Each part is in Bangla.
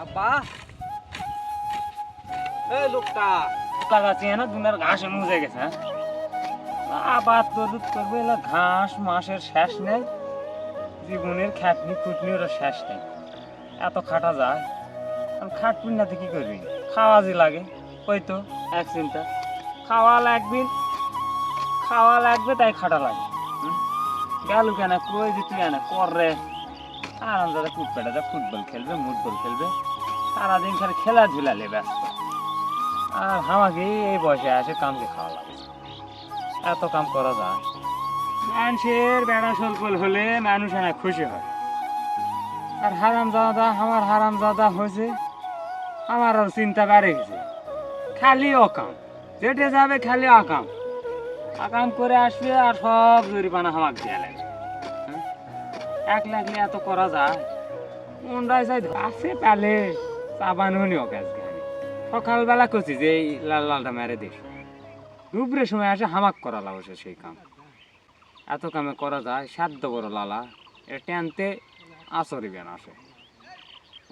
আব্বা এই লোকটা লাগাচ্ছি না দুনার ঘাস মুজে গেছে আবার তদুত করবে এলা ঘাস মাসের শেষ নেই জীবনের খাটনি খুটনির শেষ নেই এত খাটা যায় খাটপুন না কি করবি খাওয়া যে লাগে ওই তো এক চিন্তা খাওয়া লাগবে তাই খাটা লাগে গেল কেন কই যে তুই না কর রে আরাম দাদা কুটপেটা ফুটবল খেলবে মুটবল খেলবে সারাদিন খালি খেলাধুলা লে ব্যস্ত আর আমাকে এই বয়সে আসে কামকে খাওয়া লাগে এত কাম করা যায় মানুষের বেড়া সলপল হলে মানুষ না খুশি হয় আর আমার হারাম দাদা হয়েছে আমার আর চিন্তা বেড়ে গেছে খালি অকাম যেটে যাবে খালি আকাম আকাম করে আসবে আর সব জরিমানা হামাক দিয়ে লাগবে এক লাগলে এত করা যায় মনরাই যাই আছে পেলে চাবানুনি অকাজ সকালবেলা করছি যে এই লাল লালটা মেরে দিস দুপুরের সময় আসে হামাক করা লাগছে সেই কাম এত কামে করা যায় সাধ্য বড় লালা এটা টেনতে আসরিবে না আসে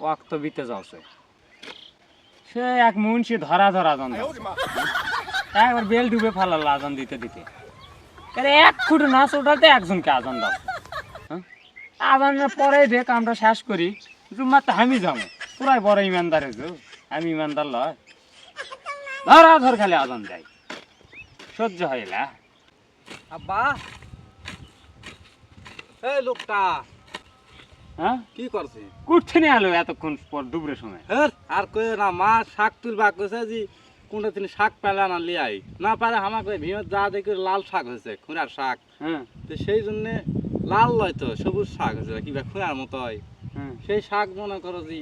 ওয়াক্ত বিতে যাচ্ছে সে এক মুন্সি ধরা আজান একবার বেল ডুবে ফালাল আজান দিতে এক ফুট নাচ ওঠাতে একজনকে আজান দাও আজানের পরে যে কামটা শেষ করি জুম্মার তো আমি যাবো পুরাই বড় ইমানদার আমি ইমানদার লয় ধর খালি আজান যাই সহ্য হইলা আব্বা এই লোকটা হ্যাঁ কি করছে কুঠতে নিয়ে আলো এতক্ষণ পর দুপুরের সময় আর কই না মা শাক তুলবা কইছে যে কোনটা তিনি শাক পেলা না লিয়াই না পারে আমাকে ভিড় যা দেখি লাল শাক হয়েছে খুঁড়ার শাক হ্যাঁ তো সেই জন্য লাল লয় তো সবুজ শাক হয়েছে কিবা খুঁড়ার মতো হয় সেই শাক মনে করো যে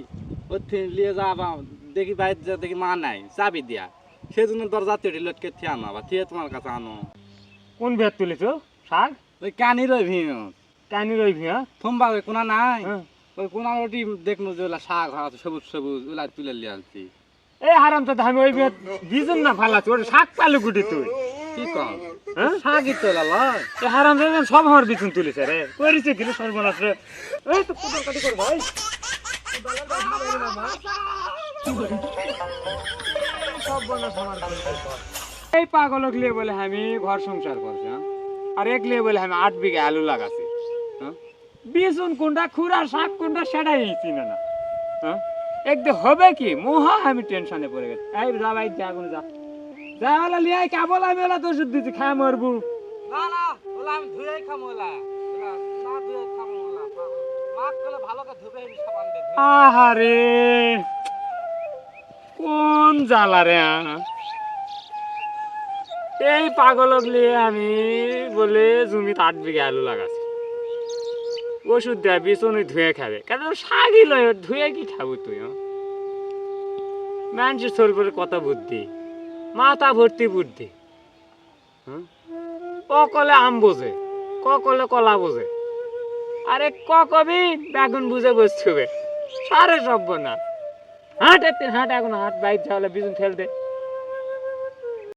ওর থেকে লিয়ে যাবা দেখি বাইরে যা দেখি মা নাই চাবি দিয়া সেই জন্য দরজা তেড়ি লটকে থিয়ে আনো বা থিয়ে তোমার কাছে আনো কোন বেদ তুলেছো শাক ওই কানির ওই ভিড় কানি রইবি হ্যাঁ থম্বা ওই কোনা নাই ওই কোনা ওটি দেখলো যে ওলা শাক আছে সবুজ সবুজ ওলা তুলে লিয়ে আনছি এই হারাম তো আমি ওই বেদ বিজন না ফালাচ্ছি ওটা শাক পালু গুটি তুই কি কম শাকই তো লালা এই হারাম দাদা সব আমার বিছুন তুলেছে রে করেছে কিন্তু সর্বনাশ রে এই তো কুটার কাটি কর ভাই এই পাগলক লিয়ে বলে আমি ঘর সংসার করছি আর এক লিয়ে বলে আমি 8 বিঘা আলু লাগাছি বিছুন কোনটা খুরা শাক কোনটা সেটাই চিনে না একদম হবে কি মোহা আমি টেনশনে পড়ে গেছি এই যা ভাই যা কোন যা যা ওলা লিয়ে কেবল আমি ওলা তো ওষুধ দিচ্ছি খায় মরবু না না ওলা আমি ধুয়েই খামো ওলা না ধুয়ে খামো ওলা মাক গেলে ভালো করে ধুবে সাবান দে আহারে কোন জ্বালা রে এই পাগলক লিয়ে আমি বলে জমিতে 8 বিঘা আলু লাগাছি ওষুধ দেয় বিছন ধুয়ে খাবে কেন শাকই লয় ধুয়ে কি খাবো তুই মানুষের শরীরের কত বুদ্ধি মাথা ভর্তি বুদ্ধি কলে আম বোঝে কলে কলা বোঝে আরে কবি বেগুন বুঝে বসতে হবে সারে সব না হাট এখন হাট বাইর যাওয়ালে বিছুন ফেল দে